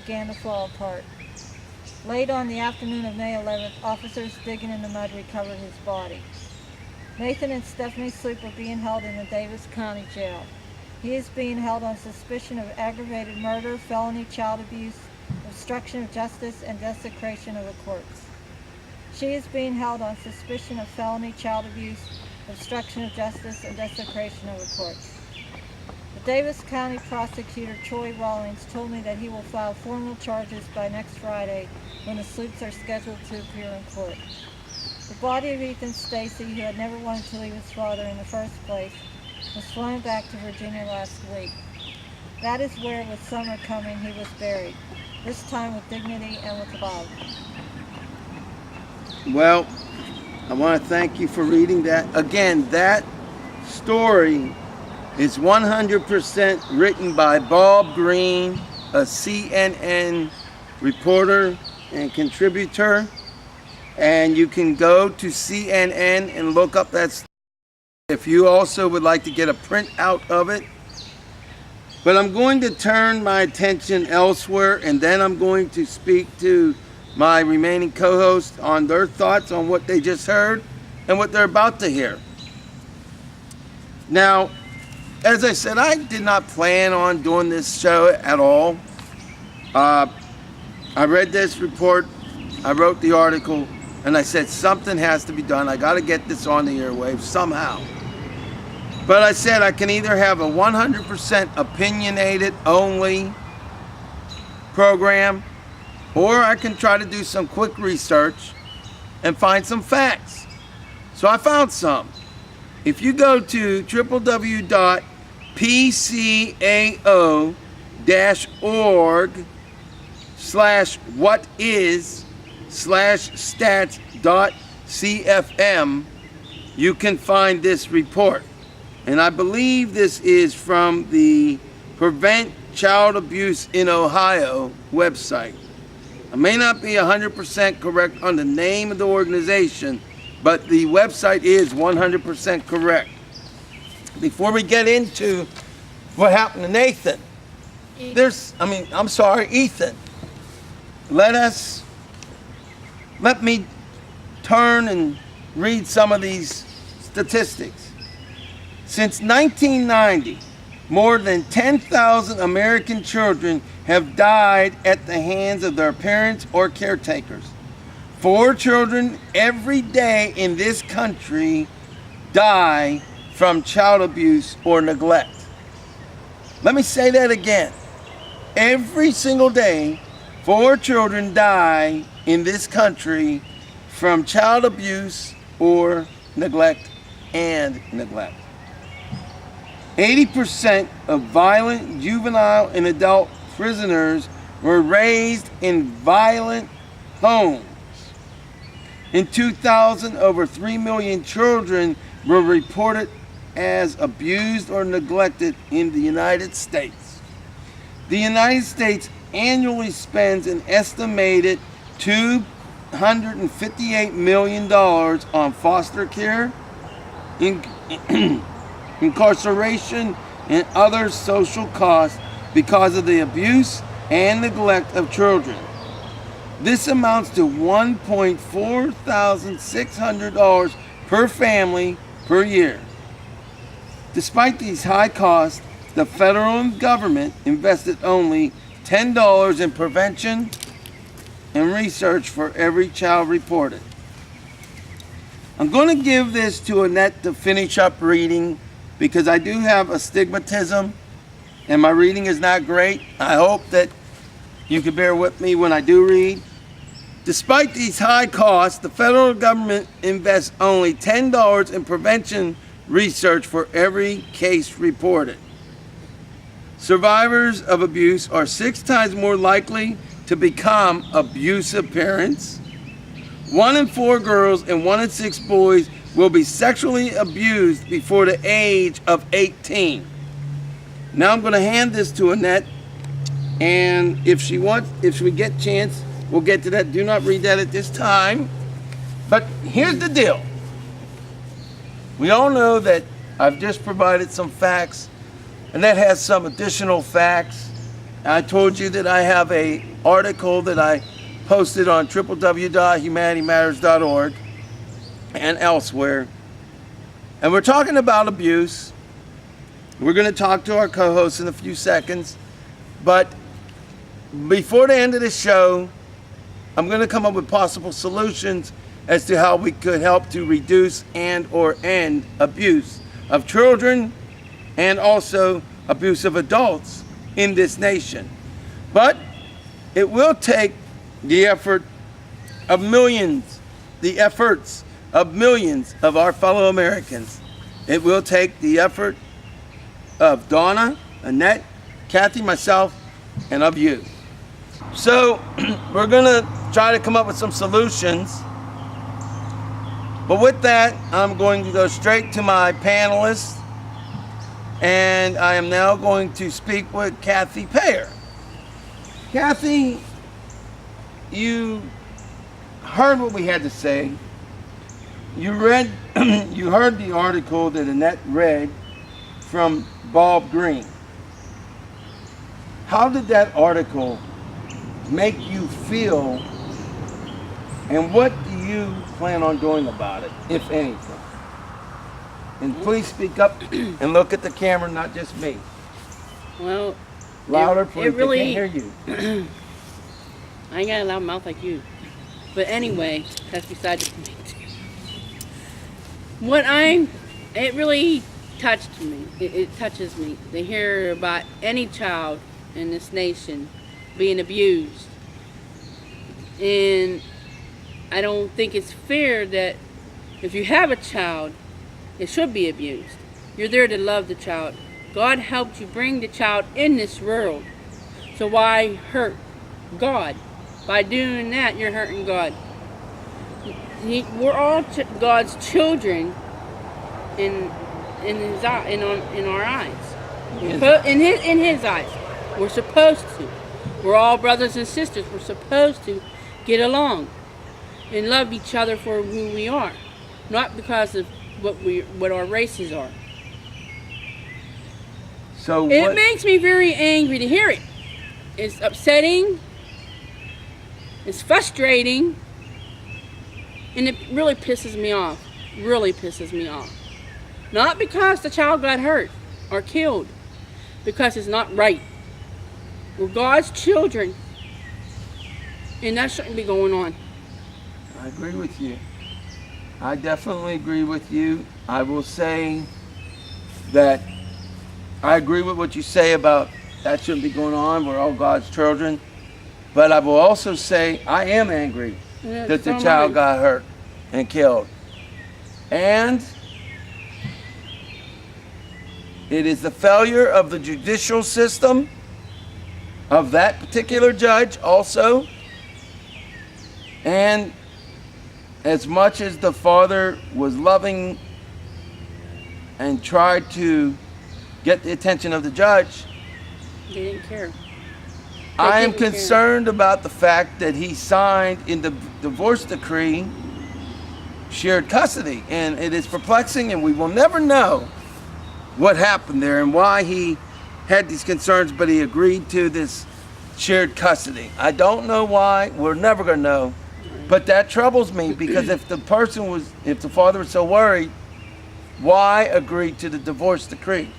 began to fall apart. Late on the afternoon of May 11th, officers digging in the mud recovered his body. Nathan and Stephanie Sloop are being held in the Davis County Jail. He is being held on suspicion of aggravated murder, felony child abuse, obstruction of justice, and desecration of a corpse. She is being held on suspicion of felony child abuse, obstruction of justice, and desecration of a corpse. The Davis County prosecutor, Troy Rawlings, told me that he will file formal charges by next Friday when the Sloops are scheduled to appear in court. The body of Ethan Stacy, who had never wanted to leave his father in the first place, was flown back to Virginia last week. That is where, with summer coming, he was buried, this time with dignity and with love. Well, I want to thank you for reading that. Again, that story is 100% written by Bob Greene, a CNN reporter and contributor. And you can go to CNN and look up that story if you also would like to get a print out of it. But I'm going to turn my attention elsewhere, and then I'm going to speak to my remaining co-hosts on their thoughts on what they just heard and what they're about to hear. Now, as I said, I did not plan on doing this show at all. I read this report, I wrote the article, and I said something has to be done. I got to get this on the airwaves somehow. But I said I can either have a 100% opinionated only program, or I can try to do some quick research and find some facts. So I found some. If you go to www.pcao.org/what-is/stats.cfm, you can find this report. And I believe this is from the Prevent Child Abuse in Ohio website. I may not be 100% correct on the name of the organization, but the website is 100% correct. Before we get into what happened to Nathan, Ethan. Let me turn and read some of these statistics. Since 1990, more than 10,000 American children have died at the hands of their parents or caretakers. 4 children every day in this country die from child abuse or neglect. Let me say that again. Every single day, 4 children die in this country from child abuse or neglect and neglect. 80% of violent juvenile and adult prisoners were raised in violent homes. In 2000, over 3 million children were reported as abused or neglected in the United States. The United States annually spends an estimated $258 million on foster care, incarceration, and other social costs because of the abuse and neglect of children. This amounts to $1,460 per family per year. Despite these high costs, the federal government invested only $10 in prevention and research for every child reported. I'm going to give this to Annette to finish up reading, because I do have astigmatism and my reading is not great. I hope that you can bear with me when I do read. Despite these high costs, the federal government invests only $10 in prevention research for every case reported. Survivors of abuse are 6 times more likely to become abusive parents. 1 in 4 girls and 1 in 6 boys will be sexually abused before the age of 18. Now I'm going to hand this to Annette, and if we get a chance, we'll get to that. Do not read that at this time. But here's the deal. We all know that I've just provided some facts, and that has some additional facts I told you that I have a article that I posted on www.humanitymatters.org and elsewhere. And we're talking about abuse. We're going to talk to our co-host in a few seconds. But before the end of the show, I'm going to come up with possible solutions as to how we could help to reduce and or end abuse of children and also abuse of adults in this nation. But it will take the effort of millions, the efforts of millions of our fellow Americans. It will take the effort of Donna, Annette, Kathy, myself, and of you. So we're gonna try to come up with some solutions. But with that, I'm going to go straight to my panelists. And I am now going to speak with Kathy Payer. Kathy, you heard what we had to say. You read, you heard the article that Annette read from Bob Greene. How did that article make you feel, and what do you plan on doing about it, if anything? And please speak up and look at the camera, not just me. Well, Louder, please. It really, I can't hear you. I ain't got a loud mouth like you. But anyway, that's beside the point. It really touched me. It touches me to hear about any child in this nation being abused. And I don't think it's fair that if you have a child, it should be abused. You're there to love the child. God helped you bring the child in this world. So why hurt God? By doing that, you're hurting God. We're all God's children in His eye, in our eyes. In His eyes, we're supposed to. We're all brothers and sisters. We're supposed to get along and love each other for who we are, not because of what our races are. So it makes me very angry to hear it. It's upsetting. It's frustrating. And it really pisses me off. Really pisses me off. Not because the child got hurt or killed. Because it's not right. We're God's children. And that shouldn't be going on. I agree with you. I definitely agree with you. I will say that I agree with what you say about that shouldn't be going on. We're all God's children. But I will also say I am angry that the child got hurt and killed. And it is the failure of the judicial system, of that particular judge also. And as much as the father was loving and tried to get the attention of the judge, They didn't care. I am concerned about the fact that he signed in the divorce decree shared custody. And it is perplexing, and we will never know what happened there and why he had these concerns, but he agreed to this shared custody. I don't know why. We're never going to know. But that troubles me, because if the father was so worried, why agree to the divorce decree?